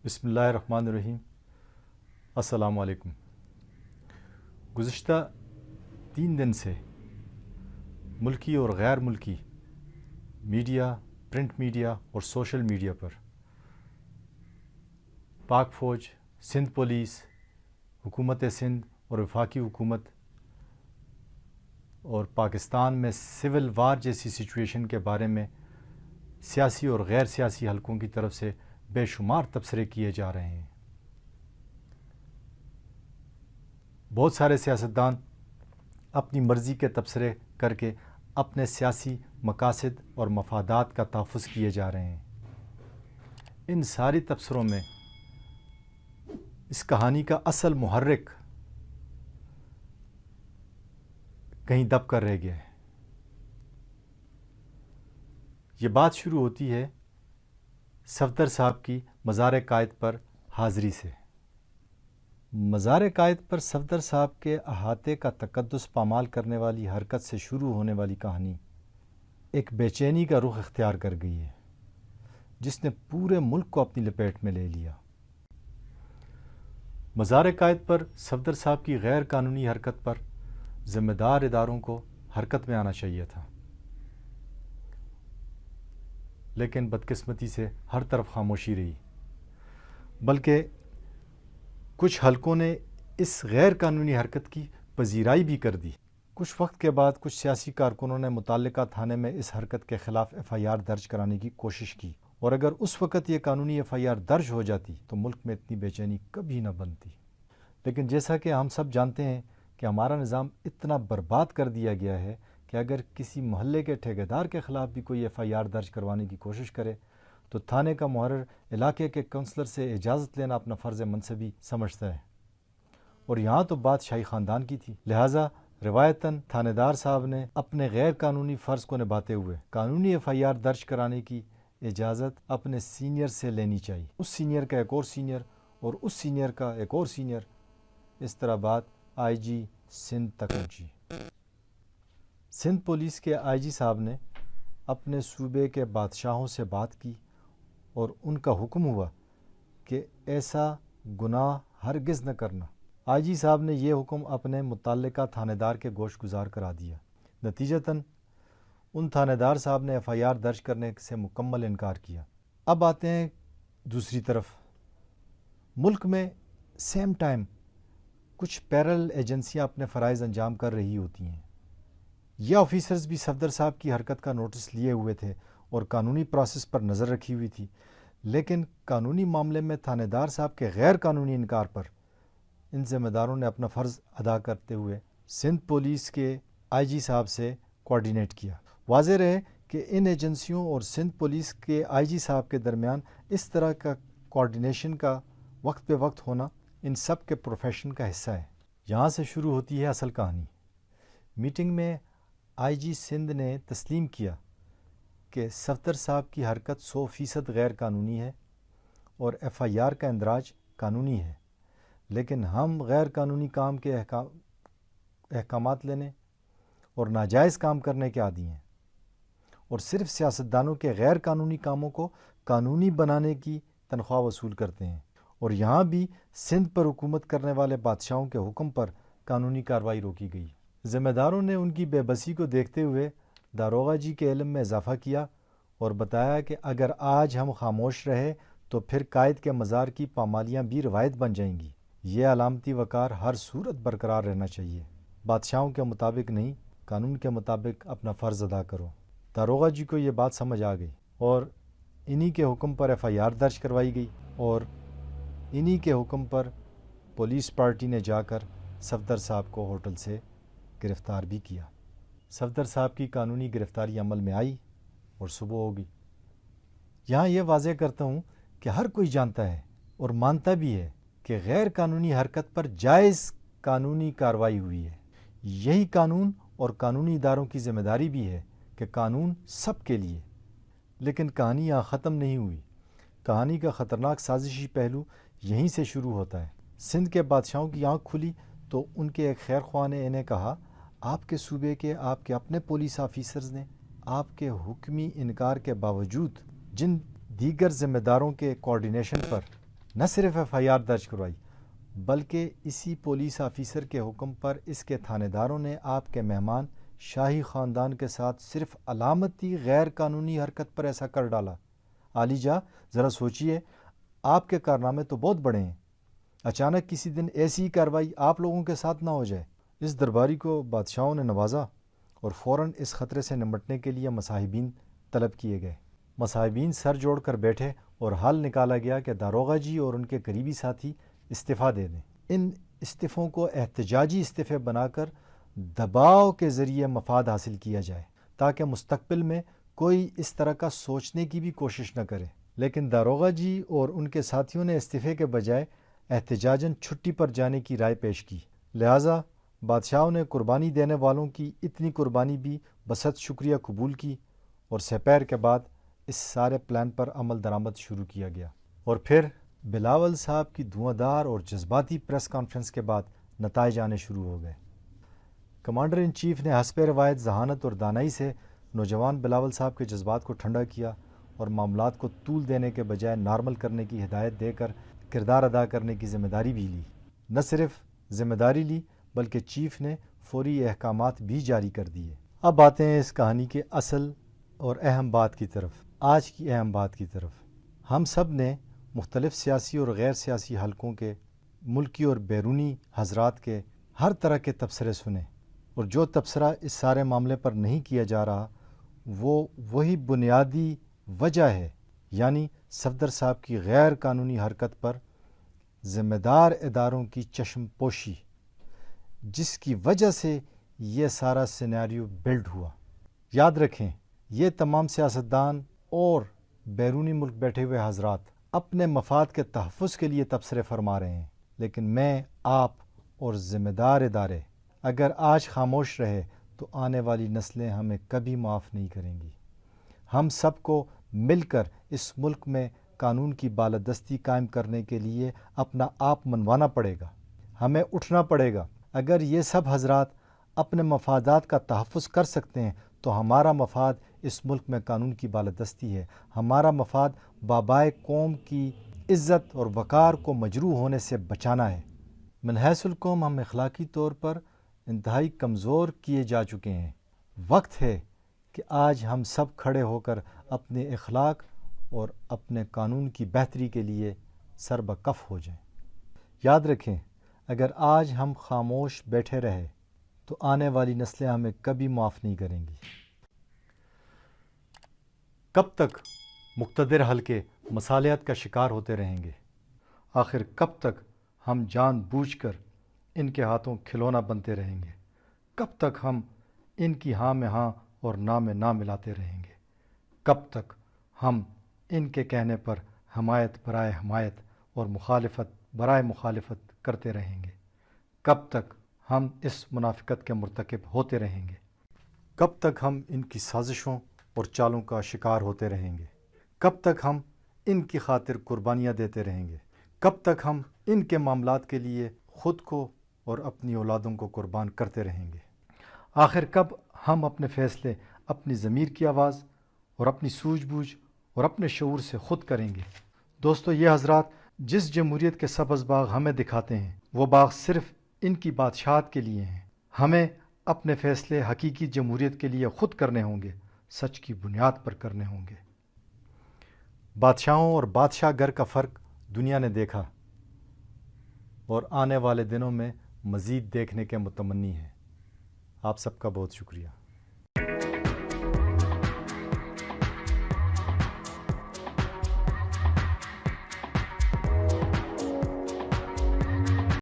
بسم اللہ الرحمن الرحیم۔ السلام علیکم۔ گزشتہ 3 دن سے ملکی اور غیر ملکی میڈیا، پرنٹ میڈیا اور سوشل میڈیا پر پاک فوج، سندھ پولیس، حکومت سندھ اور وفاقی حکومت اور پاکستان میں سول وار جیسی سچویشن کے بارے میں سیاسی اور غیر سیاسی حلقوں کی طرف سے بے شمار تبصرے کیے جا رہے ہیں۔ بہت سارے سیاستدان اپنی مرضی کے تبصرے کر کے اپنے سیاسی مقاصد اور مفادات کا تحفظ کیے جا رہے ہیں۔ ان ساری تبصروں میں اس کہانی کا اصل محرک کہیں دب کر رہ گیا ہے۔ یہ بات شروع ہوتی ہے صفدر صاحب کی مزار قائد پر حاضری سے۔ مزار قائد پر صفدر صاحب کے احاطے کا تقدس پامال کرنے والی حرکت سے شروع ہونے والی کہانی ایک بے چینی کا رخ اختیار کر گئی ہے، جس نے پورے ملک کو اپنی لپیٹ میں لے لیا۔ مزار قائد پر صفدر صاحب کی غیر قانونی حرکت پر ذمہ دار اداروں کو حرکت میں آنا چاہیے تھا، لیکن بدقسمتی سے ہر طرف خاموشی رہی، بلکہ کچھ حلقوں نے اس غیر قانونی حرکت کی پذیرائی بھی کر دی۔ کچھ وقت کے بعد کچھ سیاسی کارکنوں نے متعلقہ تھانے میں اس حرکت کے خلاف FIR درج کرانے کی کوشش کی، اور اگر اس وقت یہ قانونی FIR درج ہو جاتی تو ملک میں اتنی بے چینی کبھی نہ بنتی۔ لیکن جیسا کہ ہم سب جانتے ہیں کہ ہمارا نظام اتنا برباد کر دیا گیا ہے کہ اگر کسی محلے کے ٹھیکیدار کے خلاف بھی کوئی FIR درج کروانے کی کوشش کرے تو تھانے کا محرر علاقے کے کونسلر سے اجازت لینا اپنا فرض منصبی سمجھتا ہے، اور یہاں تو بات شاہی خاندان کی تھی، لہٰذا روایتاً تھانے دار صاحب نے اپنے غیر قانونی فرض کو نبھاتے ہوئے قانونی FIR درج کرانے کی اجازت اپنے سینئر سے لینی چاہیے، اس سینئر کا ایک اور سینئر اور اس سینئر کا ایک اور سینئر، اس طرح بات IG سندھ تک پہنچی۔ سندھ پولیس کے IG صاحب نے اپنے صوبے کے بادشاہوں سے بات کی اور ان کا حکم ہوا کہ ایسا گناہ ہرگز نہ کرنا۔ IG صاحب نے یہ حکم اپنے متعلقہ تھانے دار کے گوش گزار کرا دیا۔ نتیجتاً ان تھانے دار صاحب نے FIR درج کرنے سے مکمل انکار کیا۔ اب آتے ہیں دوسری طرف، ملک میں سیم ٹائم کچھ پیرل ایجنسیاں اپنے فرائض انجام کر رہی ہوتی ہیں۔ یہ آفیسرز بھی صفدر صاحب کی حرکت کا نوٹس لیے ہوئے تھے اور قانونی پروسیس پر نظر رکھی ہوئی تھی، لیکن قانونی معاملے میں تھانے دار صاحب کے غیر قانونی انکار پر ان ذمہ داروں نے اپنا فرض ادا کرتے ہوئے سندھ پولیس کے IG صاحب سے کوارڈینیٹ کیا۔ واضح رہے کہ ان ایجنسیوں اور سندھ پولیس کے IG صاحب کے درمیان اس طرح کا کوارڈینیشن کا وقت بے وقت ہونا ان سب کے پروفیشن کا حصہ ہے۔ یہاں سے شروع ہوتی ہے اصل کہانی۔ میٹنگ میں IG سندھ نے تسلیم کیا کہ صفدر صاحب کی حرکت 100% غیر قانونی ہے اور FIR کا اندراج قانونی ہے، لیکن ہم غیر قانونی کام کے احکامات لینے اور ناجائز کام کرنے کے عادی ہیں، اور صرف سیاستدانوں کے غیر قانونی کاموں کو قانونی بنانے کی تنخواہ وصول کرتے ہیں، اور یہاں بھی سندھ پر حکومت کرنے والے بادشاہوں کے حکم پر قانونی کارروائی روکی گئی۔ ذمہ داروں نے ان کی بے بسی کو دیکھتے ہوئے داروغہ جی کے علم میں اضافہ کیا اور بتایا کہ اگر آج ہم خاموش رہے تو پھر قائد کے مزار کی پامالیاں بھی روایت بن جائیں گی۔ یہ علامتی وقار ہر صورت برقرار رہنا چاہیے، بادشاہوں کے مطابق نہیں، قانون کے مطابق اپنا فرض ادا کرو۔ داروغہ جی کو یہ بات سمجھ آ گئی اور انہی کے حکم پر FIR درج کروائی گئی، اور انہی کے حکم پر پولیس پارٹی نے جا کر صفدر صاحب کو ہوٹل سے گرفتار بھی کیا۔ صفدر صاحب کی قانونی گرفتاری عمل میں آئی اور صبح ہو گئی۔ یہاں یہ واضح کرتا ہوں کہ ہر کوئی جانتا ہے اور مانتا بھی ہے کہ غیر قانونی حرکت پر جائز قانونی کارروائی ہوئی ہے۔ یہی قانون اور قانونی اداروں کی ذمہ داری بھی ہے کہ قانون سب کے لیے۔ لیکن کہانی یہاں ختم نہیں ہوئی۔ کہانی کا خطرناک سازشی پہلو یہیں سے شروع ہوتا ہے۔ سندھ کے بادشاہوں کی آنکھ کھلی تو ان کے ایک خیر خواہ نے انہیں کہا، آپ کے صوبے کے آپ کے اپنے پولیس آفیسرز نے آپ کے حکمی انکار کے باوجود جن دیگر ذمہ داروں کے کوارڈینیشن پر نہ صرف FIR درج کروائی بلکہ اسی پولیس آفیسر کے حکم پر اس کے تھانے داروں نے آپ کے مہمان شاہی خاندان کے ساتھ صرف علامتی غیر قانونی حرکت پر ایسا کر ڈالا۔ عالی جاں ذرا سوچئے، آپ کے کارنامے تو بہت بڑے ہیں، اچانک کسی دن ایسی ہی کارروائی آپ لوگوں کے ساتھ نہ ہو جائے۔ اس درباری کو بادشاہوں نے نوازا اور فوراً اس خطرے سے نمٹنے کے لیے مصاحبین طلب کیے گئے۔ مصاحبین سر جوڑ کر بیٹھے اور حل نکالا گیا کہ داروغہ جی اور ان کے قریبی ساتھی استعفیٰ دے دیں۔ ان استعفوں کو احتجاجی استعفے بنا کر دباؤ کے ذریعے مفاد حاصل کیا جائے تاکہ مستقبل میں کوئی اس طرح کا سوچنے کی بھی کوشش نہ کرے۔ لیکن داروغہ جی اور ان کے ساتھیوں نے استعفے کے بجائے احتجاجاً چھٹی پر جانے کی رائے پیش کی، لہٰذا بادشاہوں نے قربانی دینے والوں کی اتنی قربانی بھی بسط شکریہ قبول کی اور سپیر کے بعد اس سارے پلان پر عمل درآمد شروع کیا گیا۔ اور پھر بلاول صاحب کی دھواں دار اور جذباتی پریس کانفرنس کے بعد نتائج آنے شروع ہو گئے۔ کمانڈر ان چیف نے حسب روایت ذہانت اور دانائی سے نوجوان بلاول صاحب کے جذبات کو ٹھنڈا کیا اور معاملات کو طول دینے کے بجائے نارمل کرنے کی ہدایت دے کر کردار ادا کرنے کی ذمہ داری بھی لی۔ نہ صرف ذمہ داری لی بلکہ چیف نے فوری احکامات بھی جاری کر دیے۔ اب آتے ہیں اس کہانی کے اصل اور اہم بات کی طرف، آج کی اہم بات کی طرف۔ ہم سب نے مختلف سیاسی اور غیر سیاسی حلقوں کے، ملکی اور بیرونی حضرات کے ہر طرح کے تبصرے سنے، اور جو تبصرہ اس سارے معاملے پر نہیں کیا جا رہا وہ وہی بنیادی وجہ ہے، یعنی صفدر صاحب کی غیر قانونی حرکت پر ذمہ دار اداروں کی چشم پوشی، جس کی وجہ سے یہ سارا سیناریو بلڈ ہوا۔ یاد رکھیں، یہ تمام سیاستدان اور بیرونی ملک بیٹھے ہوئے حضرات اپنے مفاد کے تحفظ کے لیے تبصرے فرما رہے ہیں، لیکن میں، آپ اور ذمہ دار ادارے اگر آج خاموش رہے تو آنے والی نسلیں ہمیں کبھی معاف نہیں کریں گی۔ ہم سب کو مل کر اس ملک میں قانون کی بالادستی قائم کرنے کے لیے اپنا آپ منوانا پڑے گا، ہمیں اٹھنا پڑے گا۔ اگر یہ سب حضرات اپنے مفادات کا تحفظ کر سکتے ہیں تو ہمارا مفاد اس ملک میں قانون کی بالادستی ہے، ہمارا مفاد بابائے قوم کی عزت اور وقار کو مجروح ہونے سے بچانا ہے۔ من حیث القوم ہم اخلاقی طور پر انتہائی کمزور کیے جا چکے ہیں۔ وقت ہے کہ آج ہم سب کھڑے ہو کر اپنے اخلاق اور اپنے قانون کی بہتری کے لیے سر بکف ہو جائیں۔ یاد رکھیں، اگر آج ہم خاموش بیٹھے رہے تو آنے والی نسلیں ہمیں کبھی معاف نہیں کریں گی۔ کب تک مقتدر حلقے مصالحت کا شکار ہوتے رہیں گے؟ آخر کب تک ہم جان بوجھ کر ان کے ہاتھوں کھلونا بنتے رہیں گے؟ کب تک ہم ان کی ہاں میں ہاں اور نہ میں نہ ملاتے رہیں گے؟ کب تک ہم ان کے کہنے پر حمایت برائے حمایت اور مخالفت برائے مخالفت کرتے رہیں گے؟ کب تک ہم اس منافقت کے مرتکب ہوتے رہیں گے؟ کب تک ہم ان کی سازشوں اور چالوں کا شکار ہوتے رہیں گے؟ کب تک ہم ان کی خاطر قربانیاں دیتے رہیں گے؟ کب تک ہم ان کے معاملات کے لیے خود کو اور اپنی اولادوں کو قربان کرتے رہیں گے؟ آخر کب ہم اپنے فیصلے اپنی ضمیر کی آواز اور اپنی سوجھ بوجھ اور اپنے شعور سے خود کریں گے؟ دوستو، یہ حضرات جس جمہوریت کے سبز باغ ہمیں دکھاتے ہیں وہ باغ صرف ان کی بادشاہت کے لیے ہیں۔ ہمیں اپنے فیصلے حقیقی جمہوریت کے لیے خود کرنے ہوں گے، سچ کی بنیاد پر کرنے ہوں گے۔ بادشاہوں اور بادشاہ گر کا فرق دنیا نے دیکھا اور آنے والے دنوں میں مزید دیکھنے کے متمنی ہیں۔ آپ سب کا بہت شکریہ۔